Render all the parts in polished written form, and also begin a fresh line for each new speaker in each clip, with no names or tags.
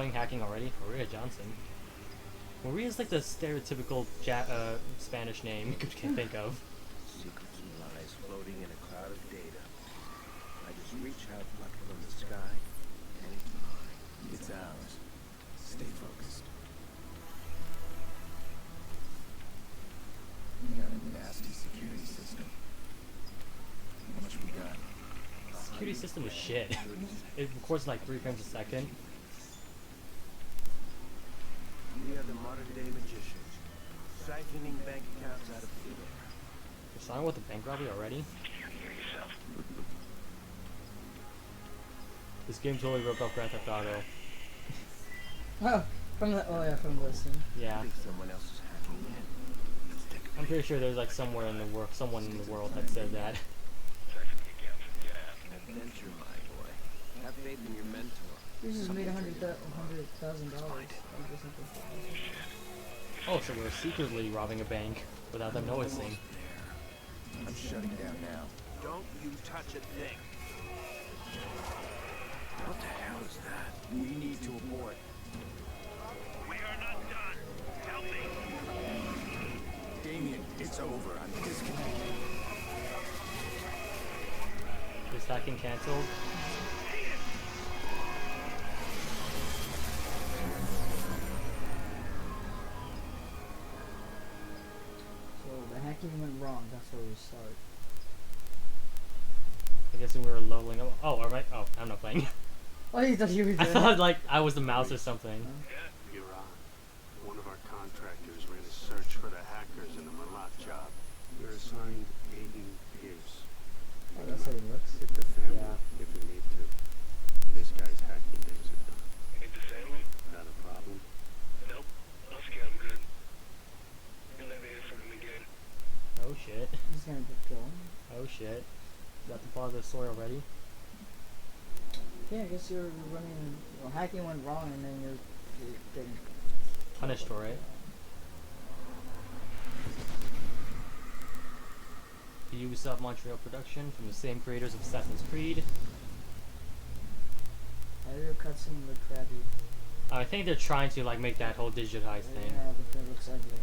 playing hacking already? Maria Johnson. Maria's like the stereotypical Spanish name you can think of.
Secrets and lies floating in a cloud of data. I just reach out, pluck from the sky, and it's mine.
It's ours. Stay focused. We got a nasty security system. How much we got?
Security system is shit. It records like 3 frames a second.
We are the modern day magicians, siphoning bank accounts out of thin air.
You're starting with the bank robbery already? This game totally ripped off Grand Theft Auto.
Oh, from the from the listing.
Yeah.
I think someone else is hacking in. Let's take a
I'm pretty sure there's like someone in the world that said that.
adventure, my boy. Have faith in your mentor.
You just made $100,000.
Oh, so we're secretly robbing a bank without them noticing.
There. I'm shutting down now.
Don't you touch a thing. What the hell is that?
We need to abort.
We are not done. Help me.
Damien, it's over. I'm disconnected.
Is hacking cancelled?
So the hacking went wrong. That's where we start.
I guess we were leveling up. Oh, alright. Oh, I'm not playing.
Oh, you thought you were
I
doing
thought like I was the mouse or something.
You're on. One of our contractors ran a search for the hackers in the Malat job. You're assigned Aiden Pierce.
Oh, that's how it looks.
Get the family
Yeah.
if you need to. This guy's hacking days are done.
Ain't the family?
Not a problem.
Nope. I'm scared I'm good. You'll never hear from him again.
Oh shit.
He's gonna get going.
Oh shit. Got the part of the story already?
Yeah, I guess you're running. Well, hacking went wrong, and then you're getting
Punished for it. The Ubisoft Montreal production from the same creators of Assassin's Creed.
Your cutscene look crappy.
I think they're trying to like make that whole digitized thing.
Yeah, but that looks ugly.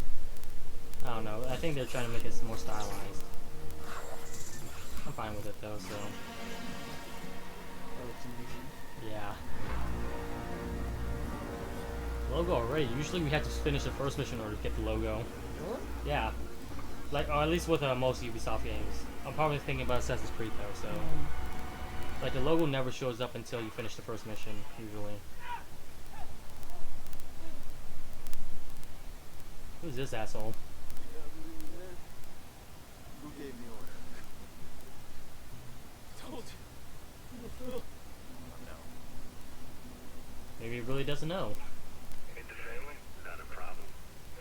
I don't know. I think they're trying to make it more stylized. I'm fine with it though, so
Oh, it's amazing.
yeah. Logo already. Usually we have to finish the first mission in order to get the logo.
What?
Yeah. Like, or at least with most Ubisoft games. I'm probably thinking about Assassin's Creed though, so. Like, the logo never shows up until you finish the first mission, usually. Who's this asshole?
Who gave the order?
Told you.
No.
Maybe he really doesn't know.
Ain't the family? Not a problem.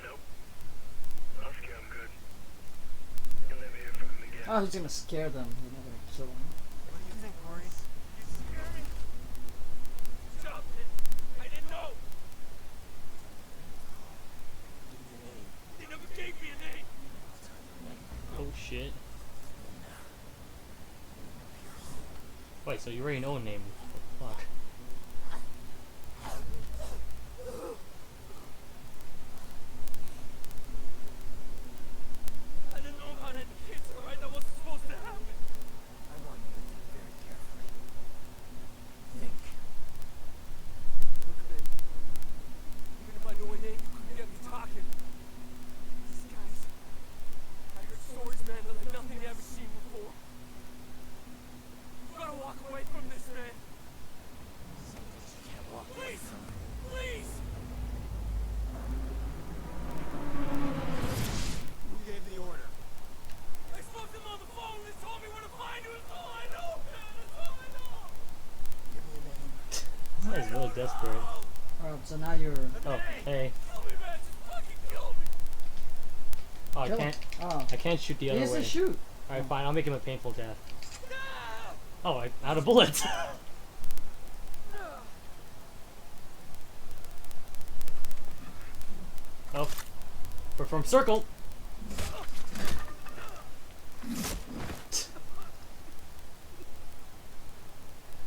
Nope. I'm scared I'm good. You'll never hear from him again.
Oh, he's gonna scare them. You're not gonna kill them.
What do you think, Maurice? You scare me. Stop it. I didn't know. They never gave me a name.
Oh shit. Wait, so you already know a name. What the fuck?
I didn't know about any kids, alright? That wasn't supposed to happen.
I want you to think very carefully. Think.
Look, babe. Even if I knew a name, you couldn't get me talking. These guys. I heard stories, man, that like nothing I've ever seen before. You gotta walk away from this, man.
You can't walk away
Please!
from it.
Please!
Who gave the order?
I spoke to them on the phone and they told me where to find you. That's all I know, man. That's all I know.
Give me a name.
This guy's really desperate.
Alright, so now you're.
Oh, hey.
Kill me, man. Just fucking kill me.
Oh,
Kill him. Oh.
I can't shoot the
He
other
has to
way.
shoot.
Alright, fine. I'll make him a painful death.
No!
Oh, I out of bullets. Oh, perform circle.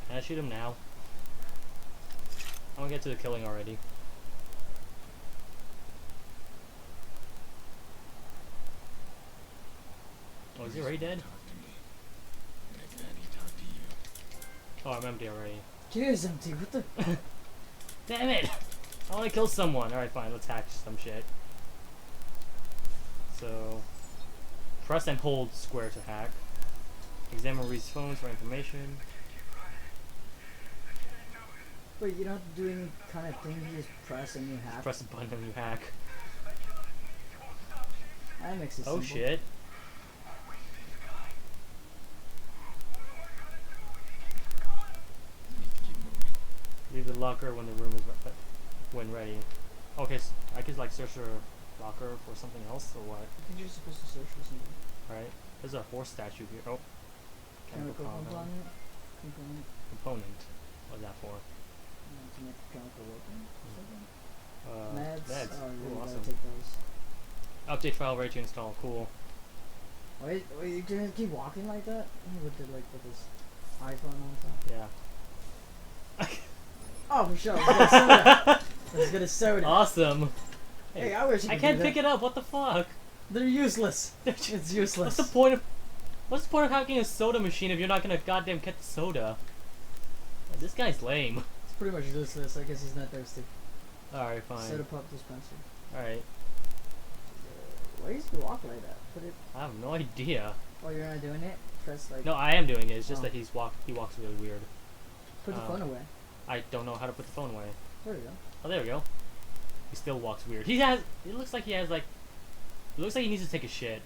Can I shoot him now? I want to get to the killing already. Oh, is he already dead?
Talk to me. And if Daddy talked to you,
Oh, I'm empty already.
Cheers, empty. What the?
Damn it! I want to kill someone. Alright, fine. Let's hack some shit. So, press and hold square to hack. Examine Reed's phones for information.
Wait, you don't have to do any kind of thing. You just press and you hack.
Press a button and you hack.
That makes it
Oh
simple.
shit.
need to keep moving.
Leave the locker when the room is when ready. Okay, so I could like search your locker for something else or what?
I think you're supposed to search for something.
Right? There's a horse statue here. Oh.
Chemical component.
Component. What's that for?
To make a chemical weapon. Something.
Meds.
Meds. Oh,
Ooh,
you gotta
awesome.
take those.
Update file ready to install. Cool.
Wait, you gonna keep walking like that? With the with this iPhone on top.
Yeah.
Oh, for sure. Let's get a soda. Let's get a soda.
Awesome.
Hey, I wish you
I
could
can't
do
pick
that.
it up. What the fuck?
They're useless. It's useless.
What's the point of hacking a soda machine if you're not gonna goddamn get the soda? This guy's lame.
It's pretty much useless. I guess he's not thirsty.
Alright,
Soda
fine.
pop dispenser.
Alright.
Why does he walk like that? Put it.
I have no idea.
Oh, you're not doing it. Press like.
No, I am doing it. It's just
Oh.
that he walks really weird.
Put the phone away.
I don't know how to put the phone away.
There you go.
Oh, there we go. He still walks weird. He has. It looks like he has like. It looks like he needs to take a shit.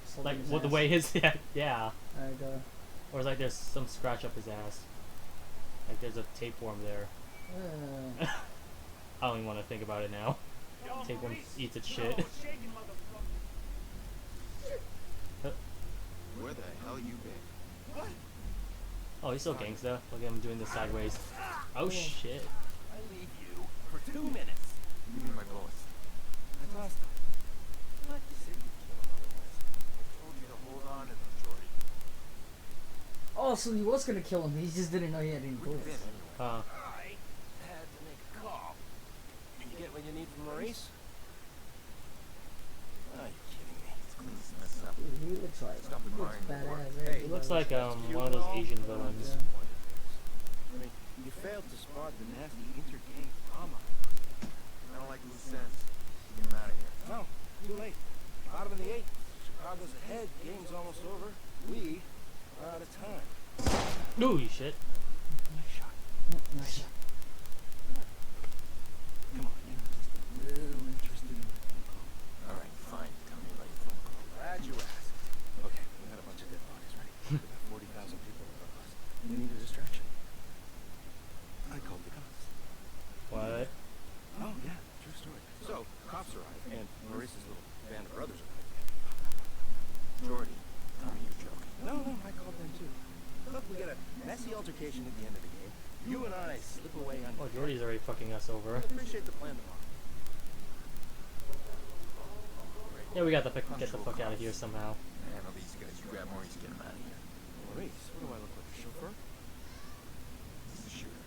Just hold
Like
his
what the
ass.
way his yeah.
Alright, go.
Or it's like there's some scratch up his ass. Like there's a tapeworm there. I don't even want to think about it now. Tapeworm eats its shit.
Where the hell you been?
Oh, he's so gangsta. Look at him doing this sideways. Oh shit.
I leave you for 2 minutes.
Give me my bullets.
I lost them. What? You said you'd kill him otherwise. I told you to hold on to them, Jordy.
Oh, so he was gonna kill him. He just didn't know he had any
Where you
bullets.
been anyway?
I had to make a call. You get what you need from Maurice? Are you kidding me?
Let's clean this mess up.
Dude, he looks like
Stop
he looks
admiring the work.
badass.
Hey,
He looks like one of those Asian villains.
Yeah.
I mean, you failed to spot the nasty inter-gang drama.
I don't like loose ends. Get him out of here.
No, too late. Bottom of the 8th. Chicago's ahead. Game's almost over. We are out of time.
Ooh, shit.
Nice shot.
Nice.
Come on, you're just a little interested in the phone call.
All right, fine. Tell me about your phone call.
Glad you asked. Okay, we got a bunch of dead bodies, right? We got 40,000 people above us. We need a distraction. I called the cops.
What?
Oh, yeah, true story. So, cops arrive, and Maurice's little band of brothers arrive.
Jordy, tell me you're joking.
No, I called them too. Look, we got a messy altercation at the end of the game. You and I slip away on.
Oh, Jordy's already fucking us over.
Appreciate the plan tomorrow.
Yeah, we got to get the fuck out of here somehow.
Handle these guys. You grab Maurice, get him out of here.
Maurice, what do I look like, a chauffeur?
He's the shooter.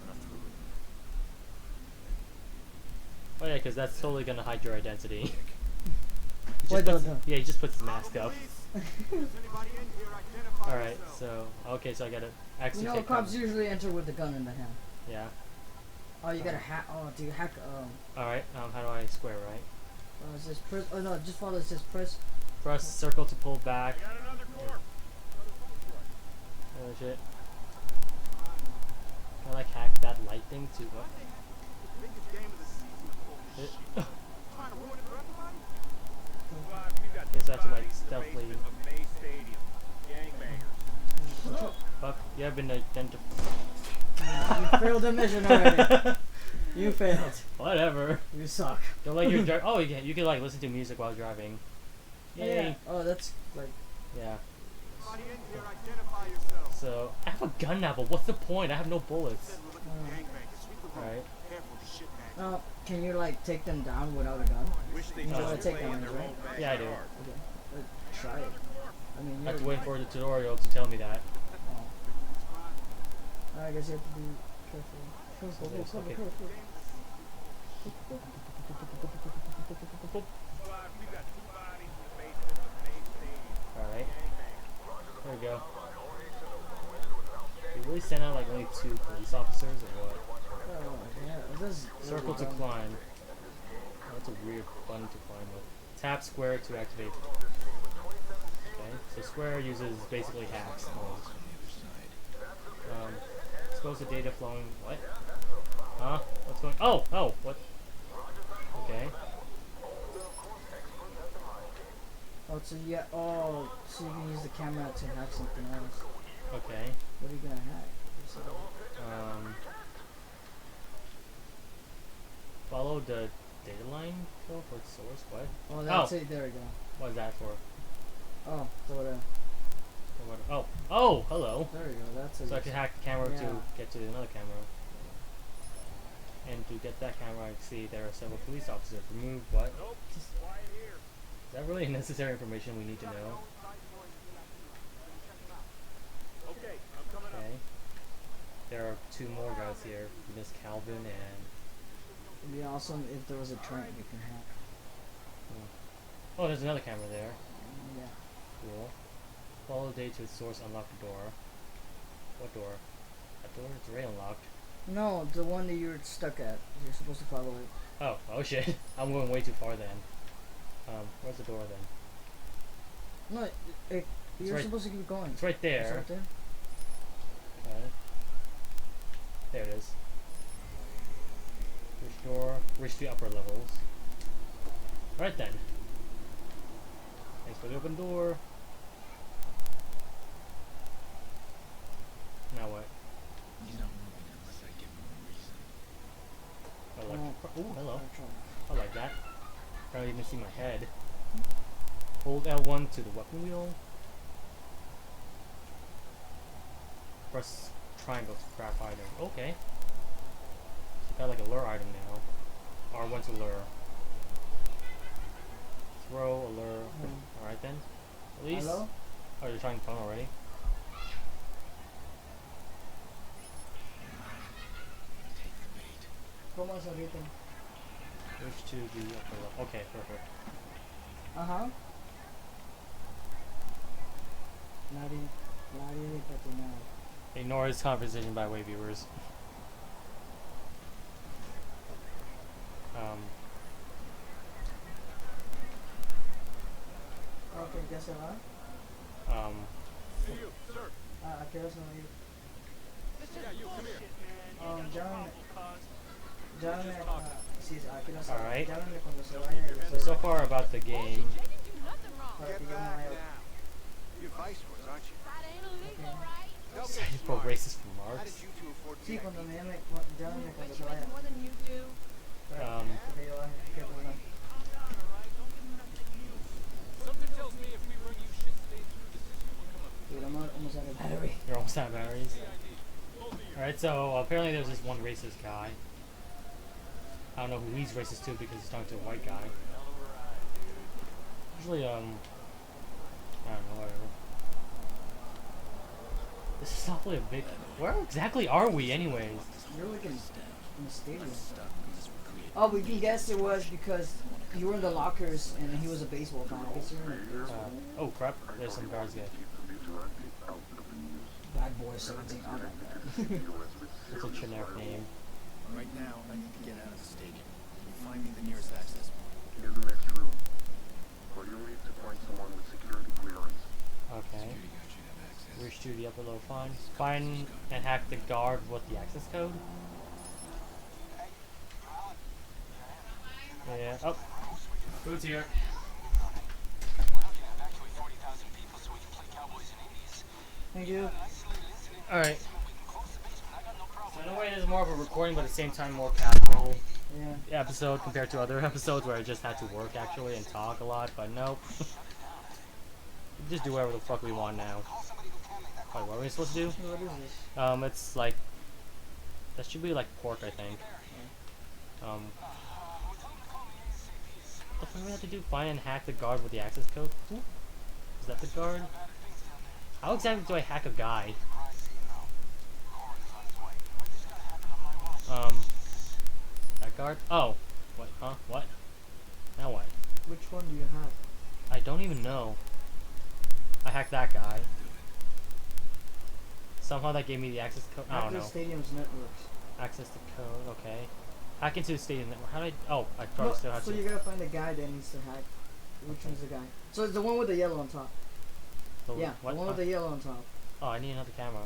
Run through with him.
Oh yeah, because that's totally gonna hide your identity.
Wait, no.
Yeah, he just puts his mask up. Alright, so okay, so I gotta actually
You know,
take
cops
them.
usually enter with the gun in the hand.
Yeah.
Oh, you gotta hack. Oh, do you hack?
Alright, how do I square, right?
It says press. Oh no, just follow. It says press.
Press circle to pull back. Oh shit. Can I like hack that light thing to what? Guess I have to like stealthily. Fuck, you have been identified.
You failed the mission already. You failed.
Whatever.
You suck.
Don't like your drive. Oh, you can like listen to music while driving. Yay.
Yeah. Oh, that's like.
Yeah. So I have a gun now, but what's the point? I have no bullets. Alright.
Can you like take them down without a gun? You know how to take them, right?
Yeah, I do.
Okay. Try it. I mean,
I have to
you're.
wait for the tutorial to tell me that.
Oh. I guess you have to be careful.
Okay. Alright. There we go. Did we really send out like only 2 police officers or what?
Oh, yeah. This is
Circle to climb. Oh, that's a weird button to climb with. Tap square to activate. Okay, so square uses basically hacks. Expose the data flowing. What? Huh? What's going? Oh! Oh! What? Okay.
Oh, so yeah. Oh, so you can use the camera to hack something else.
Okay.
What are you gonna hack?
Follow the data line though for its source. What?
Oh, that's it. There we go.
What is that for?
Oh, so what?
What? Oh! Oh! Hello!
There we go. That's it.
So I can hack the camera
Yeah.
to get to another camera. And to get that camera, I see there are several police officers. Remove what? Is that really necessary information we need to know? Okay. There are 2 more guys here. Miss Calvin and...
It'd be awesome if there was a train you can hack.
Oh, there's another camera there.
Yeah.
Cool. Follow the data to its source, unlock the door. What door? That door? It's already unlocked.
No, the one that you're stuck at. You're supposed to follow it.
Oh, oh shit. I'm going way too far then. Where's the door then?
No, you're
right-
supposed to keep going.
It's right
It's
there.
right there.
Okay. There it is. Which door? Reach the upper levels. Alright then. Thanks for the open door. Now what?
He's not moving unless I give him a reason.
I like. Oh, hello.
Try.
I like that. I don't even see my head. Hold L1 to the weapon wheel. Press triangle to craft item. Okay. So got like a lure item now. R1 to lure. Throw a lure. Alright then. At least.
Hello?
Oh, you're trying the phone already?
Take the bait.
¿Cómo es ahorita?
Push to the upper level. Okay, perfect.
Ajá. Nadie patinado.
Ignore his conversation by way viewers.
Ok, ya se va.
See you, sir.
¿A qué hora se va a ir?
Yeah, you, come here.
Llámame, sí, ¿a qué hora se va?
Alright.
Llámame cuando se vaya. Y
So far about the game.
para
Get
que yo me
back
vaya.
now. You're vice lords, aren't you? Tell me
Excited
it's
for
smart.
racist
How
remarks.
did you two afford
Sí,
VIP?
cuando me llame, llámame cuando se vaya. Que yo baje. ¿Qué problema?
Something tells me if we run you shit stays through the system will come up.
Dude, I'm almost out of battery.
You're almost out of batteries. Alright, so apparently there's this one racist guy. I don't know who he's racist to because he's talking to a white guy. Usually, I don't know, whatever. This is awfully a big... Where exactly are we anyways?
You're like in the stadium.
Stuck unless we create.
Oh, we can guess it was because you were in the lockers and he was a baseball fan. I guess you were in the baseball.
Oh crap, there's some guards there.
Bad Boy 17. Oh my god.
It's a generic name.
Right now, I need to get out of the stadium. Find me the nearest access point.
In the next room. But you'll need to find someone with security clearance.
Okay.
Security guard should have access.
Reach to the upper level find. Find and hack the guard with the access code. Yeah. Oh. Food's here.
Thank you.
Alright. So in a way this is more of a recording but at the same time more casual
Yeah.
episode compared to other episodes where I just had to work actually and talk a lot, but nope. Just do whatever the fuck we want now. Wait, what are we supposed to do?
What is this?
It's like... That should be like pork, I think. What the fuck do we have to do? Find and hack the guard with the access code? Is that the guard? How exactly do I hack a guy? That guard? Oh. What? Huh? What? Now what?
Which one do you have?
I don't even know. I hacked that guy. Somehow that gave me the access code. I
Hack
don't
the
know.
stadium's networks.
Access to code. Okay. Hack into the stadium network. How did I? Oh, I probably
No,
still have
so
to.
you gotta find the guy that needs to hack. Which one's the guy? So it's the one with the yellow on top.
The-
Yeah,
What?
the one with the yellow on top.
Oh, I need another camera.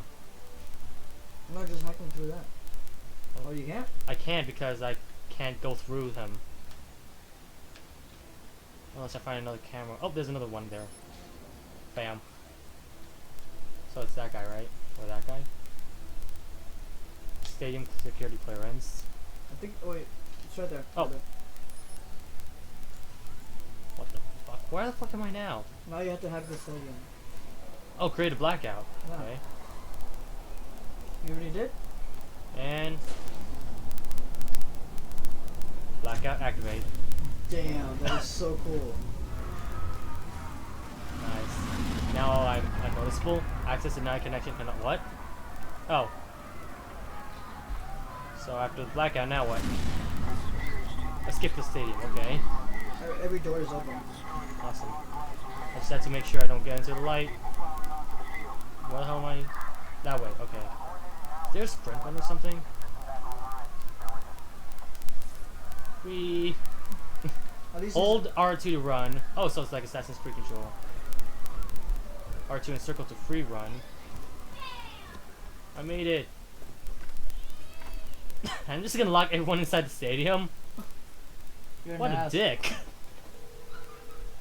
No, just hacking through that. Oh, you can't?
I can't because I can't go through him. Unless I find another camera. Oh, there's another one there. Bam. So it's that guy, right? Or that guy? Stadium security clearance.
I think. Oh wait, it's right there.
Oh.
Right there.
What the fuck? Where the fuck am I now?
Now you have to hack the stadium.
Oh, create a blackout.
Yeah.
Okay.
You already did?
And blackout activate.
Damn, that is so cool.
Nice. Now I'm noticeable. Access denied connection cannot. What? Oh. So after the blackout, now what? I skipped the stadium. Okay.
Every door is open.
Awesome. I just have to make sure I don't get into the light. Where the hell am I? That way. Okay. Is there a sprint button or something? We
At least
hold R2 to run. Oh, so it's like Assassin's Creed control. R2 and circle to free run. I made it. I'm just gonna lock everyone inside the stadium.
you're an
What a
ass.
dick.